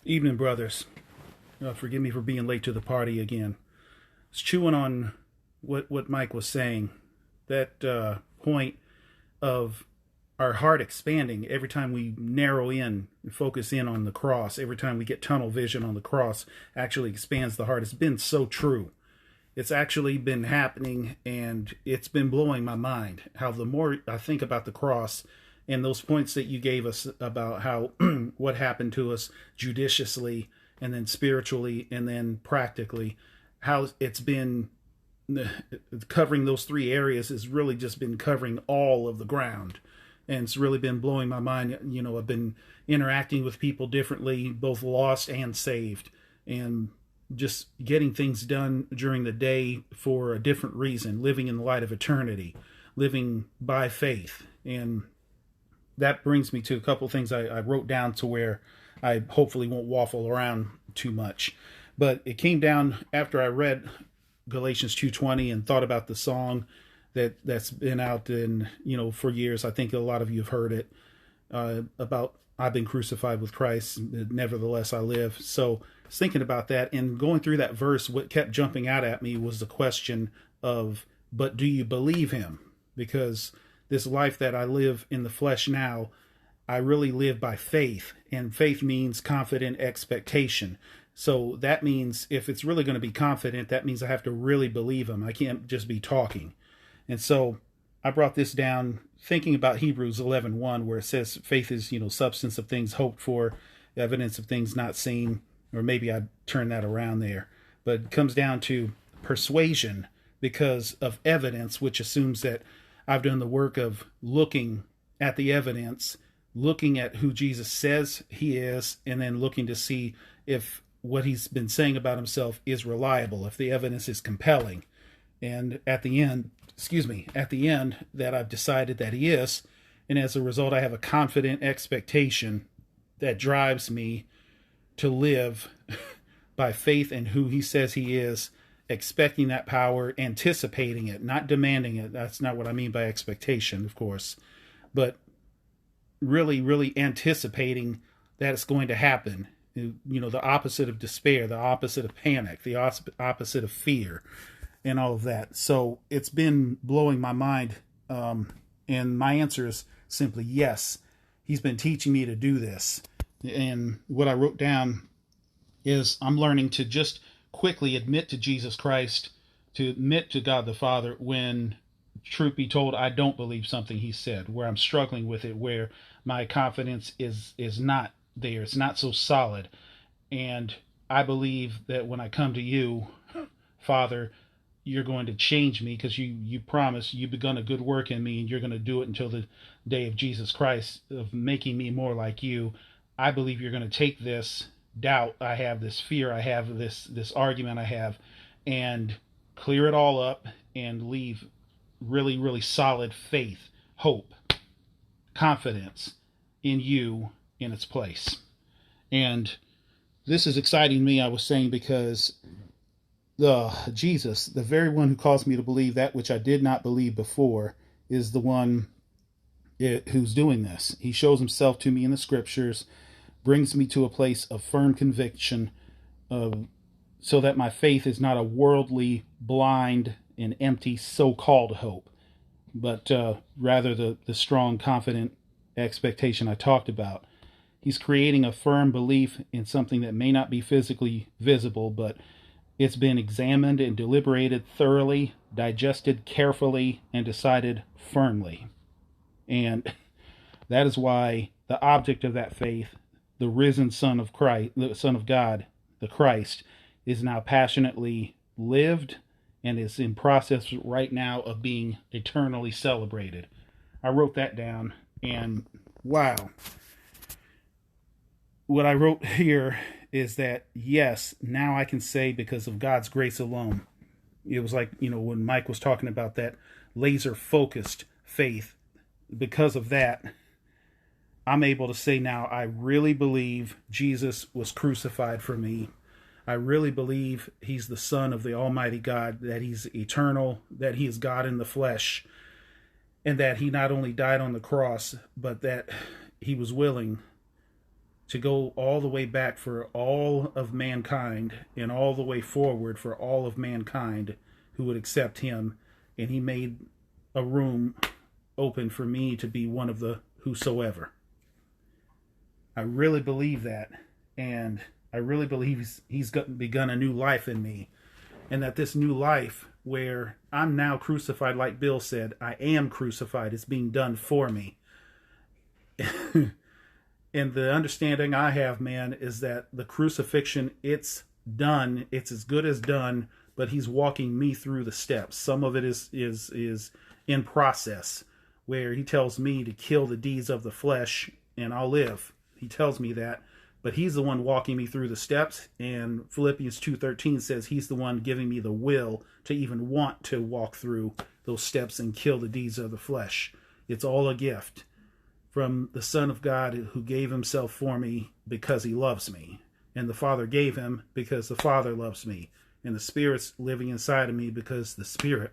Evening, brothers. Forgive me for being late to the party again. I was chewing on what Mike was saying. That point of our heart expanding every time we narrow in and focus in on the cross, every time we get tunnel vision on the cross, actually expands the heart. It's been so true. It's actually been happening, and it's been blowing my mind how the more I think about the cross and those points that you gave us about how what happened to us judiciously and then spiritually and then practically, how it's been covering those three areas has really just been covering all of the ground. And it's really been blowing my mind. I've been interacting with people differently, both lost and saved, and just getting things done during the day for a different reason, living in the light of eternity, living by faith. And that brings me to a couple of things I wrote down to where I hopefully won't waffle around too much. But it came down after I read Galatians 2:20 and thought about the song that's been out in for years. I think a lot of you have heard it, about I've been crucified with Christ, nevertheless I live. So I was thinking about that and going through that verse. What kept jumping out at me was the question of, but do you believe him? Because this life that I live in the flesh now, I really live by faith, and faith means confident expectation. So that means if it's really going to be confident, that means I have to really believe him. I can't just be talking. And so I brought this down thinking about Hebrews 11:1, where it says faith is, substance of things hoped for, evidence of things not seen, or maybe I turn that around there. But it comes down to persuasion because of evidence, which assumes that I've done the work of looking at the evidence, looking at who Jesus says he is, and then looking to see if what he's been saying about himself is reliable, if the evidence is compelling. And at the end, that I've decided that he is, and as a result, I have a confident expectation that drives me to live by faith in who he says he is, expecting that power, anticipating it, not demanding it. That's not what I mean by expectation, of course, but really, really anticipating that it's going to happen. The opposite of despair, the opposite of panic, the opposite of fear, and all of that. So it's been blowing my mind. And my answer is simply yes. He's been teaching me to do this. And what I wrote down is I'm learning to just quickly admit to Jesus Christ, to admit to God the Father when, truth be told, I don't believe something he said, where I'm struggling with it, where my confidence is not there. It's not so solid. And I believe that when I come to you, Father, you're going to change me because you promise you've begun a good work in me and you're going to do it until the day of Jesus Christ, of making me more like you. I believe you're going to take this doubt I have, this fear I have, this argument I have, and clear it all up and leave really, really solid faith, hope, confidence in you in its place. And this is exciting me, I was saying, because Jesus, the very one who caused me to believe that which I did not believe before, is the one who's doing this. He shows himself to me in the scriptures, brings me to a place of firm conviction, so that my faith is not a worldly, blind, and empty so-called hope, but rather the strong, confident expectation I talked about. He's creating a firm belief in something that may not be physically visible, but it's been examined and deliberated thoroughly, digested carefully, and decided firmly. And that is why the object of that faith, the risen Son of Christ, the Son of God, the Christ, is now passionately lived and is in process right now of being eternally celebrated. I wrote that down, and wow. What I wrote here is that, yes, now I can say because of God's grace alone. It was like, when Mike was talking about that laser focused faith, because of that, I'm able to say now, I really believe Jesus was crucified for me. I really believe he's the Son of the Almighty God, that he's eternal, that he is God in the flesh, and that he not only died on the cross, but that he was willing to go all the way back for all of mankind and all the way forward for all of mankind who would accept him. And he made a room open for me to be one of the whosoever. I really believe that. And I really believe he's begun a new life in me. And that this new life, where I'm now crucified, like Bill said, I am crucified. It's being done for me. And the understanding I have, man, is that the crucifixion, it's done. It's as good as done, but he's walking me through the steps. Some of it is in process, where he tells me to kill the deeds of the flesh and I'll live. He tells me that, but he's the one walking me through the steps. And Philippians 2:13 says he's the one giving me the will to even want to walk through those steps and kill the deeds of the flesh. It's all a gift from the Son of God who gave himself for me because he loves me. And the Father gave him because the Father loves me. And the Spirit's living inside of me because the Spirit